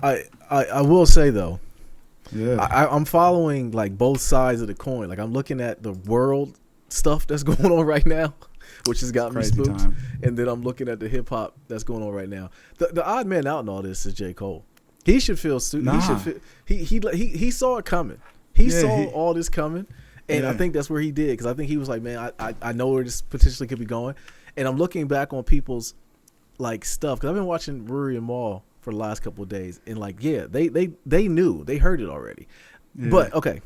I will say though, Yeah, I'm following like both sides of the coin. Like I'm looking at the world stuff that's going on right now, which has it's got me crazy spooked, time. and then I'm looking at the hip hop that's going on right now. The odd man out in all this is J. Cole. He should feel he should Nah, feel, he saw it coming. He yeah, saw all this coming, and I yeah, think that's where he did, because I think he was like, man, I know where this potentially could be going, and I'm looking back on people's like stuff, because I've been watching Rory and Maul for the last couple of days, and like, yeah, they knew, they heard it already. yeah. But okay,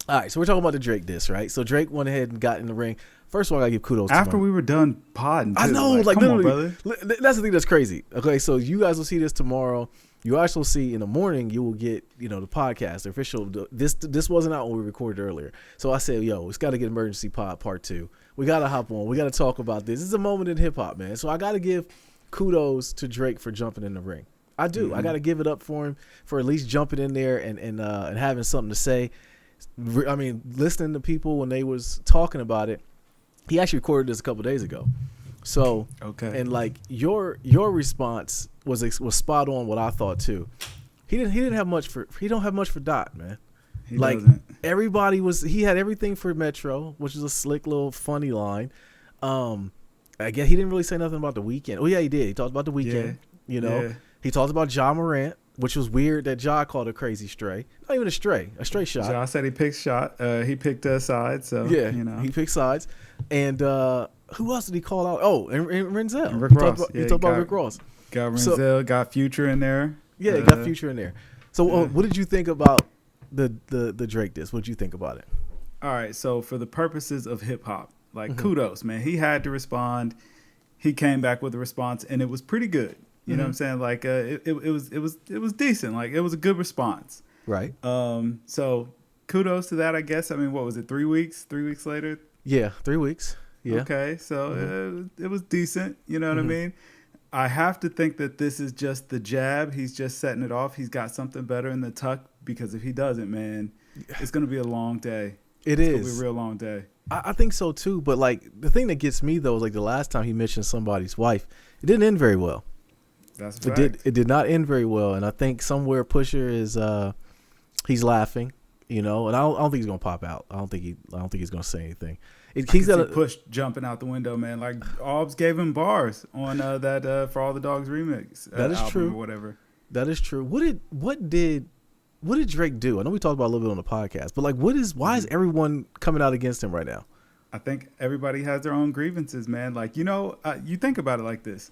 all right, so we're talking about the Drake diss, right? So Drake went ahead and got in the ring. First of all, I gotta give kudos to After him. we were done podding, I too. know, Like, like come on, literally, brother. that's the thing that's crazy. Okay, so you guys will see this tomorrow. You also see in the morning, you will get, the podcast, the official. This wasn't out when we recorded earlier. So I said, yo, it's got to get emergency pod part 2. We got to hop on. We got to talk about this. This is a moment in hip hop, man. So I got to give kudos to Drake for jumping in the ring. I do. I got to give it up for him for at least jumping in there and having something to say. I mean, listening to people when they was talking about it. He actually recorded this a couple days ago. So, Okay. and like your response was spot on what I thought too. He don't have much for Dot, man. He Like doesn't. everybody he had everything for Metro, which is a slick little funny line. I guess he didn't really say nothing about the weekend. Oh yeah, he did. He talked about the weekend. Yeah. He talked about Ja Morant, which was weird that Ja called a crazy stray. Not even a stray shot. Ja said he picked he picked a side, so Yeah, he he picked sides. And who else did he call out? Oh, and Renzel. And Rick Ross. He talked about Rick Ross. got Renzel, got Future in there. Yeah, he got Future in there. So what did you think about the Drake diss? What did you think about it? All right, so for the purposes of hip hop, like kudos, man. He had to respond. He came back with a response, and it was pretty good. You know what I'm saying? Like it was decent. Like it was a good response. Right. So kudos to that, I guess. I mean, what was it? 3 weeks? 3 weeks later? Yeah, 3 weeks. Yeah. Okay, so it was decent. You know what I mean? I have to think that this is just the jab. He's just setting it off. He's got something better in the tuck, because if he doesn't, man, it's going to be a long day. It's going to be a real long day. I think so too. But like the thing that gets me though is like the last time he mentioned somebody's wife, it didn't end very well. That's a fact. It did not end very well, and I think somewhere Pusher is he's laughing, and I don't think he's gonna pop out. I don't think he's gonna say anything. He's got Push jumping out the window, man. Like Obbs gave him bars on that For All the Dogs remix. That is album true. Or whatever. That is true. What did Drake do? I know we talked about it a little bit on the podcast, but like, why is everyone coming out against him right now? I think everybody has their own grievances, man. Like, you think about it like this.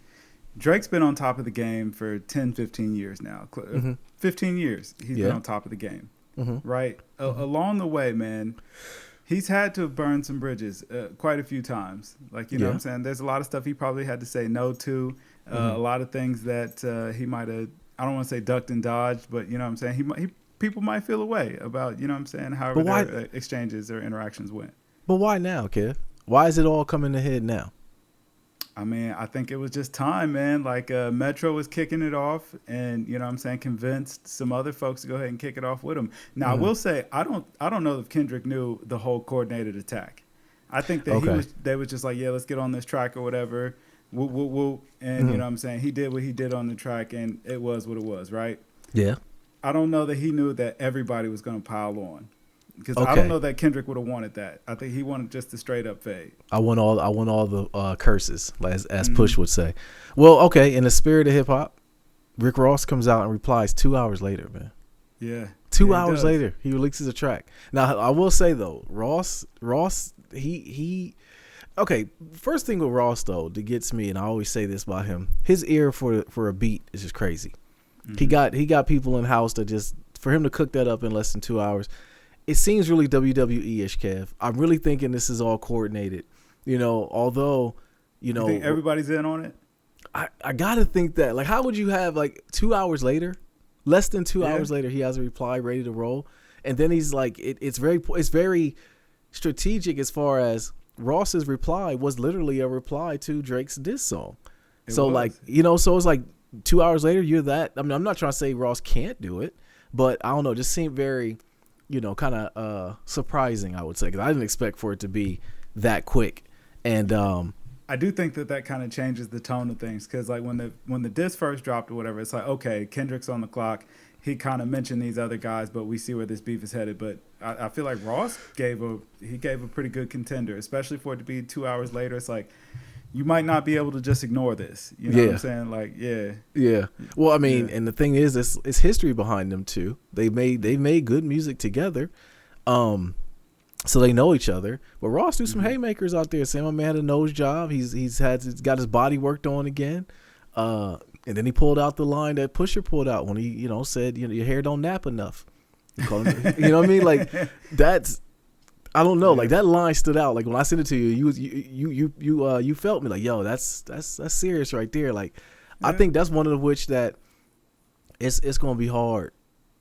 Drake's been on top of the game for 10, 15 years now. 15 years he's been on top of the game, right? Along the way, man, he's had to have burned some bridges quite a few times. Like, you know what I'm saying? There's a lot of stuff he probably had to say no to, a lot of things that he might have, I don't want to say ducked and dodged, but you know what I'm saying? People might feel a way about, you know what I'm saying, however their exchanges or interactions went. But why now, kid? Why is it all coming to head now? I mean, I think it was just time, man. Like Metro was kicking it off, and you know what I'm saying, convinced some other folks to go ahead and kick it off with him. Now, I will say, I don't know if Kendrick knew the whole coordinated attack. I think that they was just like, yeah, let's get on this track or whatever. Woo, woo, woo. And you know what I'm saying, he did what he did on the track, and it was what it was, right? Yeah. I don't know that he knew that everybody was going to pile on. Because I don't know that Kendrick would have wanted that. I think he wanted just a straight up fade. I want all the curses, as Push would say. Well, okay. In the spirit of hip hop, Rick Ross comes out and replies 2 hours later, man. Yeah. 2 hours later, he releases a track. Now, I will say though, Ross, he. Okay, first thing with Ross though that gets me, and I always say this about him, his ear for a beat is just crazy. He got people in house that just, for him to cook that up in less than 2 hours. It seems really WWE-ish, Kev. I'm really thinking this is all coordinated. Although, You think everybody's in on it? I gotta think that. Like, how would you have, like, 2 hours later, less than 2 hours later, he has a reply ready to roll, and then he's like, it's very strategic as far as Ross's reply was literally a reply to Drake's diss song. So it's like 2 hours later, you're that. I mean, I'm not trying to say Ross can't do it, but I don't know. It just seemed very, kind of surprising, I would say, because I didn't expect for it to be that quick. And I do think that kind of changes the tone of things, because like when the disc first dropped or whatever, it's like, okay, Kendrick's on the clock. He kind of mentioned these other guys, but we see where this beef is headed. But I feel like Ross gave a pretty good contender, especially for it to be 2 hours later. It's like, you might not be able to just ignore this. You know what I'm saying? Like, yeah. Well, I mean, and the thing is, it's history behind them too. They made good music together. So they know each other. But Ross do some haymakers out there. Saying my man had a nose job. He's got his body worked on again. And then he pulled out the line that Pusha pulled out when he, said, your hair don't nap enough. You know what I mean? Like, that's, I don't know. Like, that line stood out. Like, when I sent it to you, you felt me like, yo, that's serious right there. Like, I think that's one of which that it's going to be hard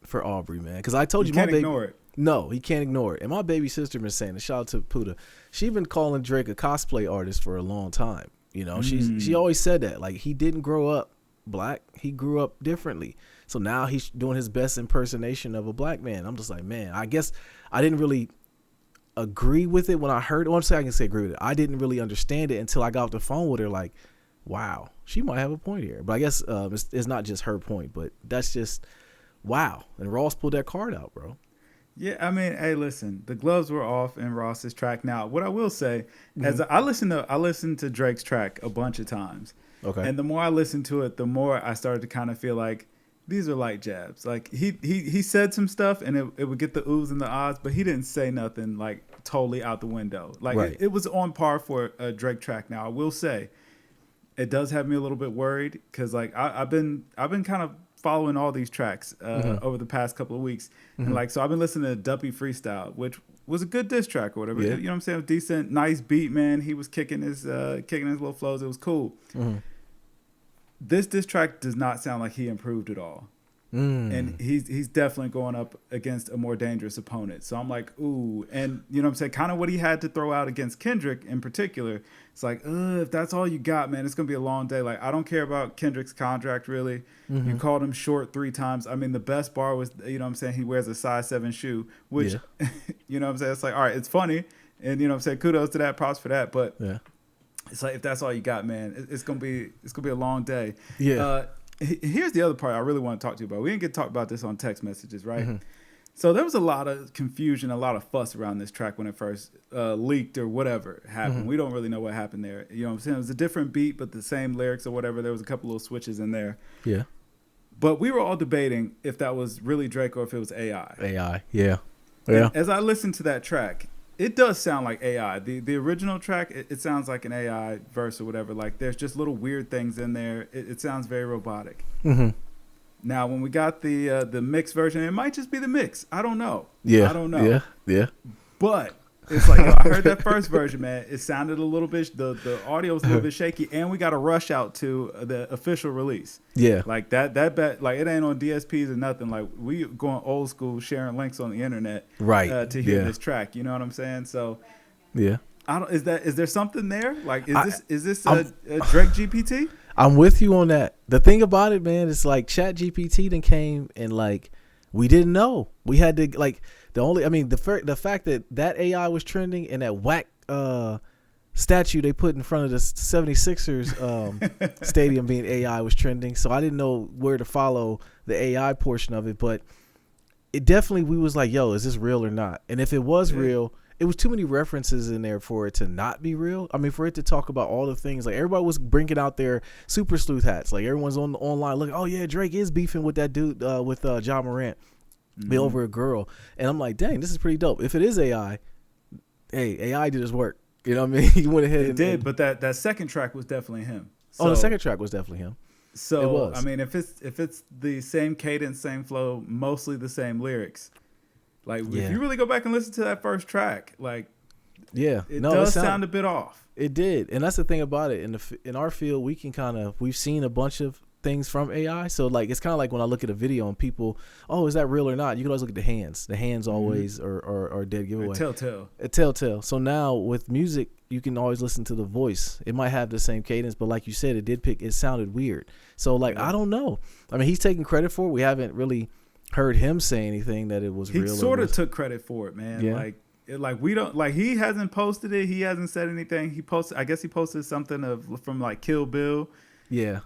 for Aubrey, man. Because I told you, my baby, ignore it. No, he can't ignore it. And my baby sister been saying, shout out to Puda, she been calling Drake a cosplay artist for a long time. She always said that. Like, he didn't grow up black. He grew up differently. So now he's doing his best impersonation of a black man. I'm just like, man, I guess I didn't really agree with it when I heard it. Well, I can say agree with it. I didn't really understand it until I got off the phone with her. Like, wow, she might have a point here. But I guess it's not just her point, but that's just wow. And Ross pulled that card out, bro. Yeah, I mean, hey, listen, the gloves were off in Ross's track. Now, what I will say, as I listened to Drake's track a bunch of times. Okay. And the more I listened to it, the more I started to kind of feel like these are light jabs. Like, he said some stuff and it would get the oohs and the ahs, but he didn't say nothing like totally out the window. Like, it was on par for a Drake track. Now, I will say, it does have me a little bit worried, because like I've been kind of following all these tracks over the past couple of weeks, and like, so I've been listening to Duppy Freestyle, which was a good diss track or whatever. You know what I'm saying? It was decent, nice beat, man. He was kicking his little flows. It was cool. This diss track does not sound like he improved at all. And he's definitely going up against a more dangerous opponent. So I'm like, ooh. And you know what I'm saying? Kind of what he had to throw out against Kendrick in particular. It's like, if that's all you got, man, it's going to be a long day. Like, I don't care about Kendrick's contract, really. You called him short 3 times. I mean, the best bar was, you know what I'm saying, he wears a size 7 shoe, which, you know what I'm saying? It's like, all right, it's funny. And, you know what I'm saying, kudos to that, props for that. But it's like, if that's all you got, man, it's going to be a long day. Here's the other part I really want to talk to you about. We didn't get to talk about this on text messages, right? So there was a lot of confusion, a lot of fuss around this track when it first leaked or whatever happened. We don't really know what happened there. You know what I'm saying? It was a different beat, but the same lyrics or whatever. There was a couple little switches in there. Yeah. But we were all debating if that was really Drake or if it was AI. AI, yeah. And as I listened to that track, it does sound like AI. The original track, it sounds like an AI verse or whatever. Like, there's just little weird things in there. It sounds very robotic. Now, when we got the mixed version, it might just be the mix. I don't know. I don't know. Yeah. But it's like, I heard that first version, man. It sounded a little bit, the audio was a little bit shaky, and we got to rush out to the official release. Yeah. Like, that bet, like, it ain't on DSPs or nothing. Like, we going old school, sharing links on the internet, to hear this track. You know what I'm saying? So, is there something there? Like, is this a Drake GPT? I'm with you on that. The thing about it, man, it's like Chat GPT then came and like we didn't know. We had to like the fact that AI was trending and that whack statue they put in front of the 76ers stadium being AI was trending. So I didn't know where to follow the AI portion of it, but it definitely, we was like, yo, is this real or not? And if it was real, it was too many references in there for it to not be real. I mean, for it to talk about all the things, like everybody was bringing out their super sleuth hats. Like everyone's online looking, oh yeah, Drake is beefing with that dude with Ja Morant be over a girl. And I'm like, dang, this is pretty dope. If it is AI, hey, AI did his work. You know what I mean? He went ahead but that second track was definitely him. So, the second track was definitely him. So it was. I mean, if it's the same cadence, same flow, mostly the same lyrics. Like, if you really go back and listen to that first track, like, it does sound a bit off. It did, and that's the thing about it. In our field, we've seen a bunch of things from AI. So like, it's kind of like when I look at a video and people, oh, is that real or not? You can always look at the hands. The hands always are dead giveaway. A telltale. So now with music, you can always listen to the voice. It might have the same cadence, but like you said, it sounded weird. So like, I don't know. I mean, he's taking credit for it. We haven't really heard him say anything that it was real. He sort of took credit for it, man. Yeah. Like, like we don't like he hasn't posted it. He hasn't said anything. I guess he posted something from like Kill Bill. Yeah.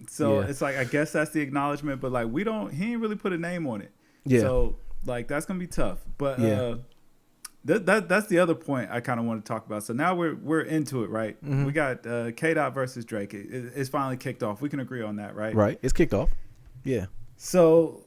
So it's like I guess that's the acknowledgement, but like he ain't really put a name on it. Yeah. So like that's gonna be tough. But that's the other point I kind of want to talk about. So now we're into it, right? Mm-hmm. We got K-Dot versus Drake. It's finally kicked off. We can agree on that, right? Right. It's kicked off. Yeah. So,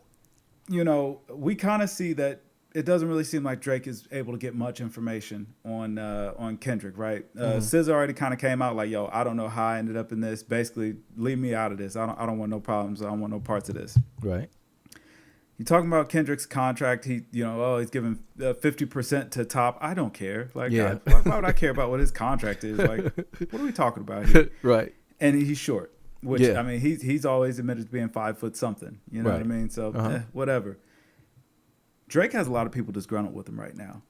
we kind of see that it doesn't really seem like Drake is able to get much information on Kendrick, right? SZA already kind of came out like, yo, I don't know how I ended up in this. Basically, leave me out of this. I don't want no problems. I don't want no parts of this. Right. You're talking about Kendrick's contract. He's giving 50% to Top. I don't care. Like, why would I care about what his contract is? Like, what are we talking about here? Right. And he's short, which I mean, he's always admitted to being 5 foot something. You know what I mean? So whatever. Drake has a lot of people disgruntled with him right now.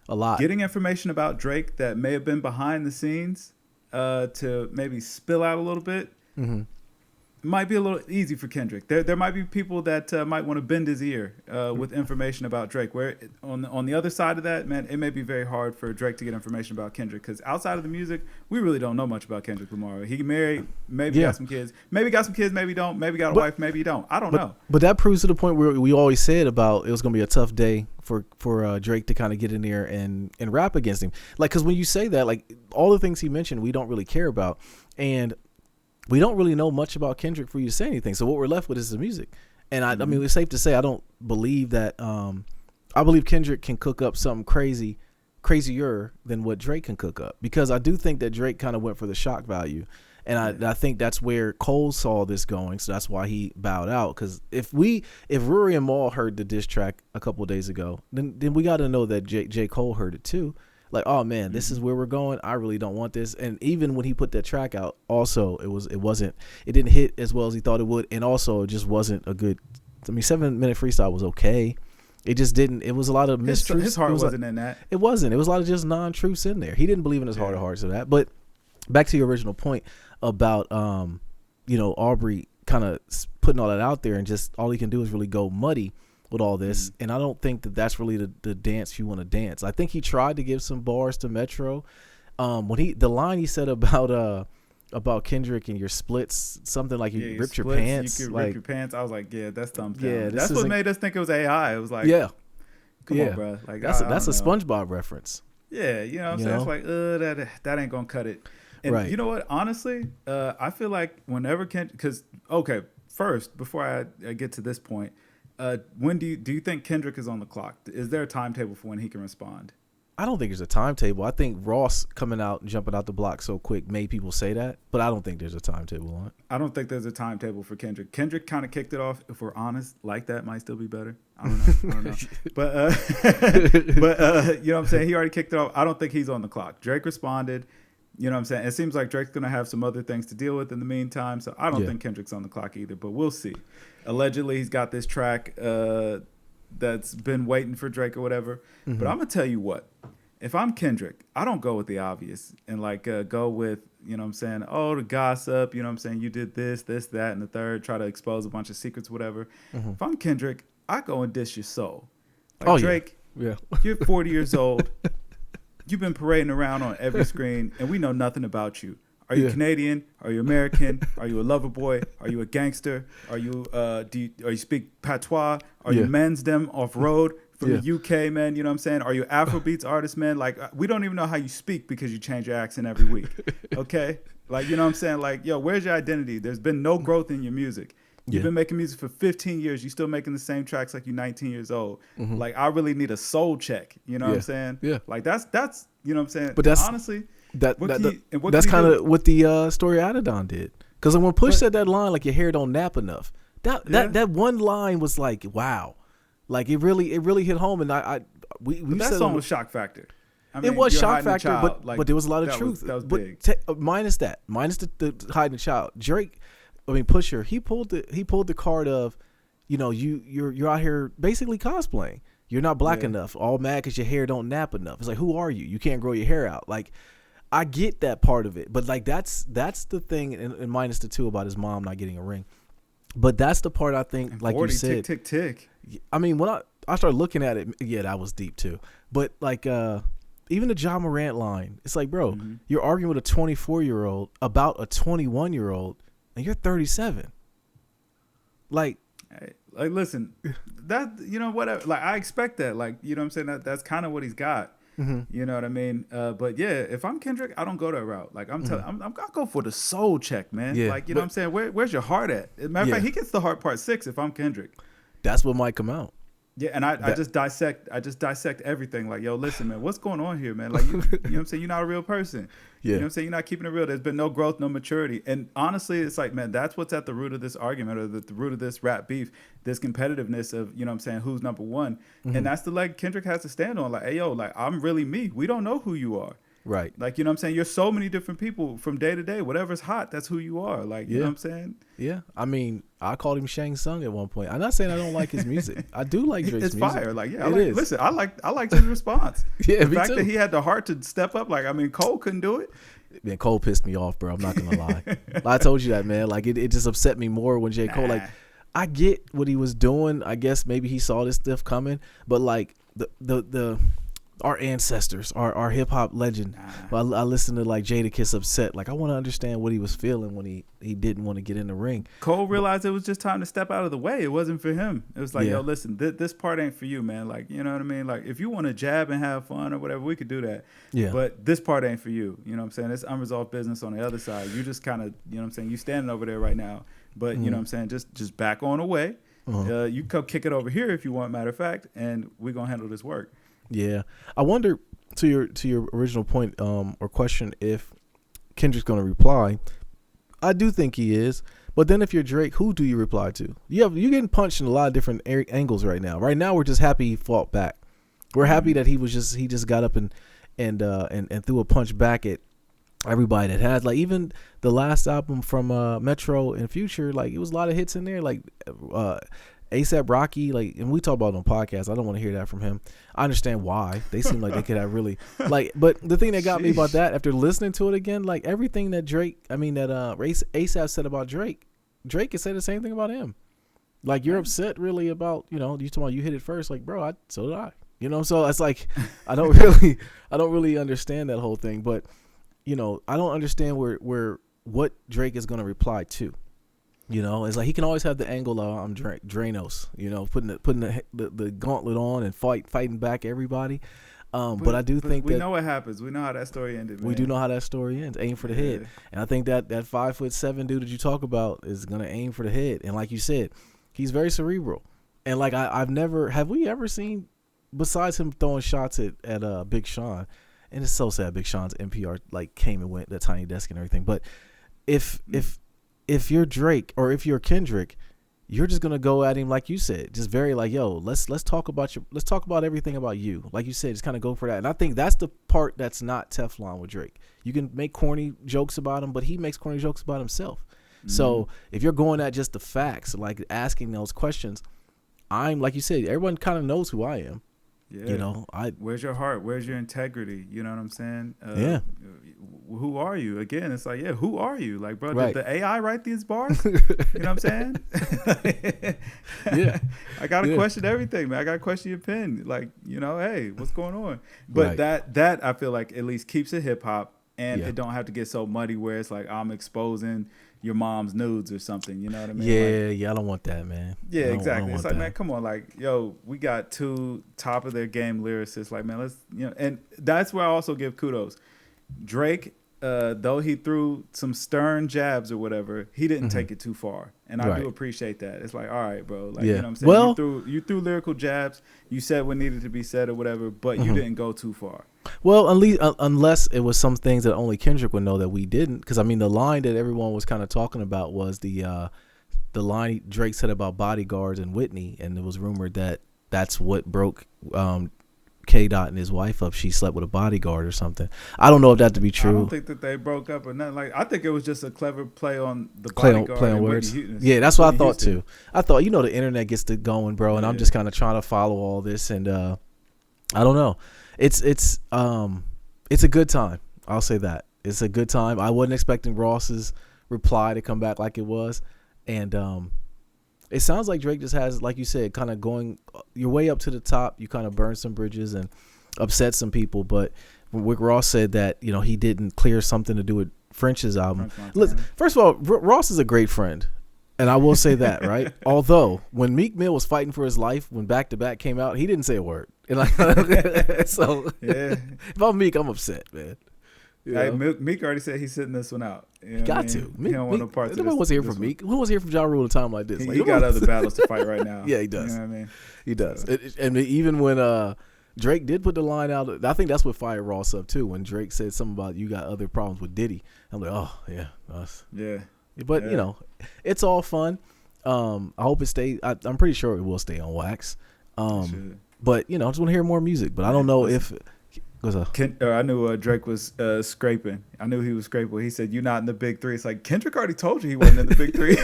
A lot. Getting information about Drake that may have been behind the scenes to maybe spill out a little bit. Mm-hmm. Might be a little easy for Kendrick. There might be people that might want to bend his ear with information about Drake. Where on the other side of that, man, it may be very hard for Drake to get information about Kendrick because outside of the music, we really don't know much about Kendrick Lamar. He married, maybe got some kids, maybe don't, maybe got a wife, maybe he don't. I don't know. But that proves to the point where we always said about it was going to be a tough day for Drake to kind of get in there and rap against him. Like, because when you say that, like all the things he mentioned, we don't really care about, and we don't really know much about Kendrick for you to say anything. So what we're left with is the music. And I mean, it's safe to say I don't believe that. I believe Kendrick can cook up something crazier than what Drake can cook up, because I do think that Drake kind of went for the shock value. And I think that's where Cole saw this going. So that's why he bowed out. Because if Rory and Maul heard the diss track a couple of days ago, then we got to know that J. Cole heard it too. Like, oh man, this is where we're going. I really don't want this. And even when he put that track out, also it didn't hit as well as he thought it would, and also it just wasn't a good. I mean, 7-minute freestyle was okay. It just didn't. It was a lot of mistruths. His heart wasn't in that. It wasn't. It was a lot of just non-truths in there. He didn't believe in his heart of hearts of that. But back to your original point about Aubrey kind of putting all that out there, and just all he can do is really go muddy with all this. And I don't think that that's really the dance you want to dance. I think he tried to give some bars to Metro. When the line he said about Kendrick and your splits, something like you ripped your pants. You could rip your pants. I was like, yeah, that's thumbs down. Yeah, that's what made us think it was AI. It was like, come on, bro. Like that's a SpongeBob reference. Yeah, you know what I'm saying? It's like, that ain't gonna cut it. And you know what? Honestly, I feel like whenever first, before I get to this point, when do you think Kendrick is on the clock? Is there a timetable for when he can respond? I don't think there's a timetable. I think Ross coming out and jumping out the block so quick made people say that, but I don't think there's a timetable on it. I don't think there's a timetable for Kendrick. Kendrick kind of kicked it off. If we're honest, like that might still be better. I don't know. But you know what I'm saying? He already kicked it off. I don't think he's on the clock. Drake responded. You know what I'm saying? It seems like Drake's going to have some other things to deal with in the meantime. So I don't think Kendrick's on the clock either, but we'll see. Allegedly, he's got this track that's been waiting for Drake or whatever. Mm-hmm. But I'm going to tell you what. If I'm Kendrick, I don't go with the obvious and go with, you know what I'm saying, the gossip, you know what I'm saying, you did this, that, and the third, try to expose a bunch of secrets, whatever. Mm-hmm. If I'm Kendrick, I go and diss your soul. Like, Drake, you're 40 years old. You've been parading around on every screen, and we know nothing about you. Are you Canadian? Are you American? Are you a lover boy? Are you a gangster? Are you do you speak patois? Are you men's them off road from the UK, man? You know what I'm saying? Are you Afrobeats artist, man? Like, we don't even know how you speak because you change your accent every week. Okay, like, you know what I'm saying? Like, yo, where's your identity? There's been no growth in your music. You've been making music for 15 years. You still making the same tracks like you're 19 years old. Mm-hmm. Like, I really need a soul check. You know what I'm saying? Yeah. Like, that's you know what I'm saying? But that's honestly that's kind of what the story Adidon did. Because when Push said that line, like, your hair don't nap enough. That one line was like, wow, like it really hit home. And we that song was shock factor. I mean, it was shock factor, but there was a lot of truth. That was big. Minus the hiding the child. Drake. I mean, Pusher, he pulled the card of, you're out here basically cosplaying. You're not black enough. All mad because your hair don't nap enough. It's like, who are you? You can't grow your hair out. Like, I get that part of it, but like that's the thing, and minus the two about his mom not getting a ring. But that's the part I think, and like 40, you said, tick. I mean, when I started looking at it, yeah, that was deep too. But like, even the John Morant line, it's like, bro, you're arguing with a 24-year-old about a 21-year-old, and you're 37. Like, listen, that, you know, whatever. Like, I expect that. Like, you know what I'm saying? That's kind of what he's got. You know what I mean? But yeah, if I'm Kendrick, I don't go that route. Like, I'm I'll go for the soul check, man. Yeah, like, you know what I'm saying? Where's your heart at? Matter of fact, he gets the heart part 6 if I'm Kendrick. That's what might come out. Yeah, and I just dissect everything. Like, yo, listen, man, what's going on here, man? Like, you know what I'm saying? You're not a real person. Yeah. You know what I'm saying? You're not keeping it real. There's been no growth, no maturity. And honestly, it's like, man, that's what's at the root of this argument, or the root of this rap beef, this competitiveness of, you know what I'm saying, who's number one. And that's the leg Kendrick has to stand on. Like, hey, yo, like, I'm really me. We don't know who you are. Right. Like, you know what I'm saying? You're so many different people from day to day. Whatever's hot, that's who you are. Like, you know what I'm saying? Yeah. I mean, I called him Shang Tsung at one point. I'm not saying I don't like his music. I do like Drake's music. It's fire. Like, yeah, listen, I liked his response. Yeah, the fact that he had the heart to step up, like, I mean, Cole couldn't do it. Man, Cole pissed me off, bro. I'm not gonna lie. I told you that, man. Like, it just upset me more when J. Cole, like, I get what he was doing. I guess maybe he saw this stuff coming, but like the our ancestors, our hip hop legend. I listened to like Jadakiss upset. Like, I want to understand what he was feeling when he didn't want to get in the ring. Cole realized it was just time to step out of the way. It wasn't for him. It was like, yo, listen, this part ain't for you, man. Like, you know what I mean? Like, if you want to jab and have fun or whatever, we could do that. Yeah. But this part ain't for you. You know what I'm saying? It's unresolved business on the other side. You just kind of, you know what I'm saying? You standing over there right now, but you know what I'm saying? Just back on away. You come kick it over here if you want, matter of fact, and we're gonna handle this work. Yeah, I wonder, to your original point or question, if Kendrick's gonna reply. I do think he is, but then if you're Drake, who do you reply to? You're getting punched in a lot of different angles right now. Right now, we're just happy he fought back. We're happy that he just got up and threw a punch back at everybody that has, like, even the last album from Metro and Future, like, it was a lot of hits in there, like ASAP Rocky, like, and we talk about it on podcasts. I don't want to hear that from him. I understand why. They seem like they could have really, like, but the thing that got me about that, after listening to it again, like, everything that ASAP said about Drake could say the same thing about him. Like, you're upset really about, you know, you talking about you hit it first, like, bro, so did I. You know, so it's like, I don't really understand that whole thing, but, you know, I don't understand what Drake is going to reply to. You know, it's like he can always have the angle of, I'm Dranos, you know, putting the gauntlet on and fighting back everybody. But I do think we know what happens. We know how that story ended. Man. We do know how that story ends. Aim for the head, and I think that 5'7" dude that you talk about is gonna aim for the head. And like you said, he's very cerebral. And like have we ever seen, besides him throwing shots at Big Sean, and it's so sad Big Sean's NPR like came and went, that Tiny Desk and everything. But if you're Drake or if you're Kendrick, you're just gonna go at him like you said, just very like, yo, let's talk about everything about you. Like you said, just kind of go for that. And I think that's the part that's not Teflon with Drake. You can make corny jokes about him, but he makes corny jokes about himself. So if you're going at just the facts, like asking those questions, I'm like you said, everyone kind of knows who I am. Yeah. You know, where's your heart? Where's your integrity? You know what I'm saying? Who are you? Again, it's like, who are you? Like, bro, did the AI write these bars? You know what I'm saying? I gotta question everything, man. I gotta question your pen. Like, you know, hey, what's going on? But that I feel like at least keeps it hip hop, and it don't have to get so muddy where it's like I'm exposing your mom's nudes or something, you know what I mean? I don't want that, man. Yeah, exactly. It's like, man, come on, like, yo, we got two top of their game lyricists. Like, man, let's, you know, and that's where I also give kudos. Drake, though he threw some stern jabs or whatever, he didn't take it too far, and I do appreciate that. It's like, all right, bro, like, you know what I'm saying? Well, you threw lyrical jabs, you said what needed to be said or whatever, but you didn't go too far. Well, at least, unless it was some things that only Kendrick would know that we didn't, because I mean, the line that everyone was kind of talking about was the line Drake said about bodyguards and Whitney, and it was rumored that that's what broke K. Dot and his wife up. She slept with a bodyguard or something. I don't know if that to be true. I don't think that they broke up or nothing. Like, I think it was just a clever play on the bodyguard play on words. Yeah, that's what I thought too. I thought, you know, the internet gets to going, bro, and I'm just kind of trying to follow all this, and I don't know. It's a good time. I'll say that. It's a good time. I wasn't expecting Ross's reply to come back like it was, and It sounds like Drake just has, like you said, kind of going your way up to the top. You kind of burn some bridges and upset some people. But Rick Ross said that, you know, he didn't clear something to do with French's album. Listen, first of all, Ross is a great friend. And I will say that, right? Although when Meek Mill was fighting for his life, when Back to Back came out, he didn't say a word. And so if I'm Meek, I'm upset, man. Hey, Meek already said he's sitting this one out. You know got to. He don't want no parts of this. Nobody wants to hear from Meek. Who wants to hear from Ja Rule at a time like this? He got other battles to fight right now. Yeah, he does. You know what I mean? He does. And even when Drake did put the line out, I think that's what fired Ross up too. When Drake said something about you got other problems with Diddy, I'm like, oh yeah, us. Yeah. But you know, it's all fun. I hope it stays. I'm pretty sure it will stay on wax. But you know, I just want to hear more music. But I don't know if. I knew Drake was scraping. I knew he was scraping. He said, "You're not in the big three." It's like Kendrick already told you he wasn't in the big three.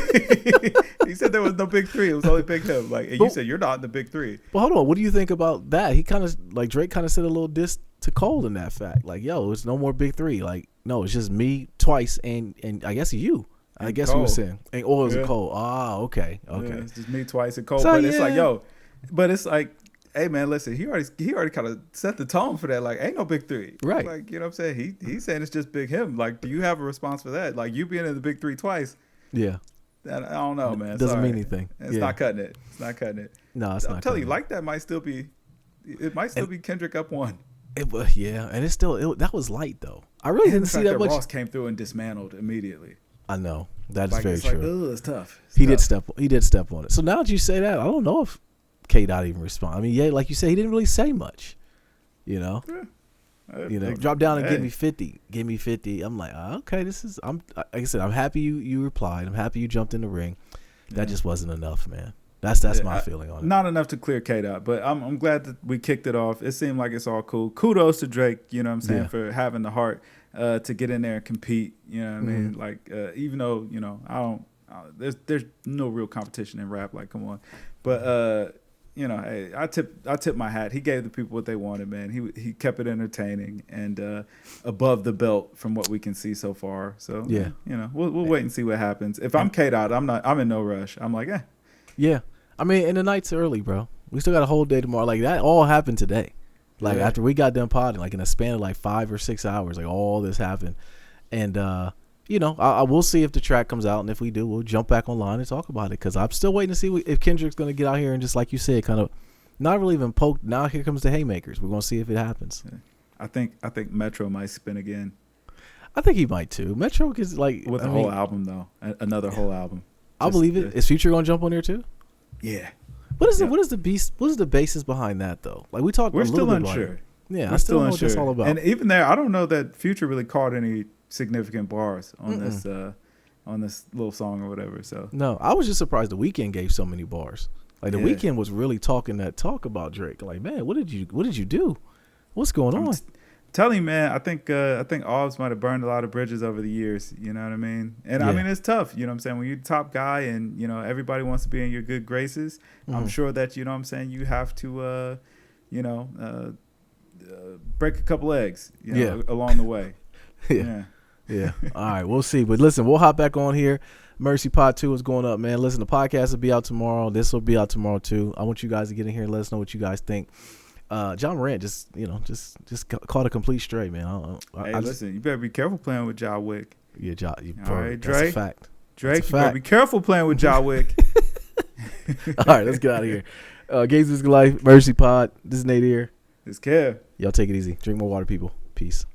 He said there was no big three. It was only Big Him. Like, and you said you're not in the big three. Well, hold on. What do you think about that? He kind of like Drake kind of said a little diss to Cole in that fact. Like, yo, it's no more big three. Like, no, it's just me twice and I guess you. I guess Cole. He was saying, and it was a Cole. Ah, okay. Yeah, it's just me twice and Cole. So, but it's like, yo, but it's like. Hey man, listen. He already kind of set the tone for that. Like, ain't no big three, right? Like, you know what I'm saying? He's saying it's just Big Him. Like, do you have a response for that? Like, you being in the big three twice. Yeah. I don't know, man. It doesn't mean anything. It's not cutting it. It's not cutting it. No, it's not. I'm telling you, like that might still be. It might still be Kendrick up one. Yeah, and it's still that was light though. I really didn't see that much. Ross came through and dismantled immediately. I know that is very true. Like, it's tough. He did step on it. So now that you say that, I don't know if K-Dot even respond. I mean, yeah, like you said, he didn't really say much. You know, drop down and give me 50. Give me 50. I'm like, okay, like I said, I'm happy you replied. I'm happy you jumped in the ring. That just wasn't enough, man. That's my feeling on it. Not enough to clear K-Dot, but I'm glad that we kicked it off. It seemed like it's all cool. Kudos to Drake, you know what I'm saying, for having the heart to get in there and compete. You know what I mean? Like, even though, you know, there's no real competition in rap. Like, come on. But, you know, hey, I tip my hat. He gave the people what they wanted, man. He kept it entertaining and above the belt from what we can see so far. So yeah, you know, we'll wait and see what happens. If I'm K-Dot, I'm in no rush. I'm like, yeah. I mean, and the night's early, bro. We still got a whole day tomorrow. Like, that all happened today. Like, after we got done podding, like in a span of like 5 or 6 hours, like all this happened. And you know, I will see if the track comes out, and if we do, we'll jump back online and talk about it. Because I'm still waiting to see if Kendrick's going to get out here and just like you said, kind of not really even poke. Now here comes the haymakers. We're going to see if it happens. I think Metro might spin again. I think he might too. Metro is like with whole album though, another whole album. I believe it. Is Future going to jump on there too? Yeah. What is the basis behind that though? Like we talked. We're still unsure. Yeah, I still don't know what that's all about. And even there, I don't know that Future really caught any significant bars on this little song or whatever. So no, I was just surprised The Weeknd gave so many bars. Like The Weeknd was really talking that talk about Drake. Like, man, what did you do? What's going on? Telling you, man, I think Oz might have burned a lot of bridges over the years. You know what I mean? And I mean, it's tough. You know what I'm saying? When you're the top guy and you know everybody wants to be in your good graces, I'm sure that you know what I'm saying you have to break a couple eggs, you know, along the way. Yeah. All right, we'll see. But listen, we'll hop back on here. Mercy Pod 2 is going up, man. Listen, the podcast will be out tomorrow. This will be out tomorrow too. I want you guys to get in here and let us know what you guys think. John Morant just caught a complete stray, man. Listen, you better be careful playing with Ja Wick. Yeah, all right, Drake. That's a fact. Drake, you better be careful playing with Ja Wick. All right, let's get out of here. Gazers Life, Mercy Pod. This is Nate here. This is Kev. Y'all take it easy. Drink more water, people. Peace.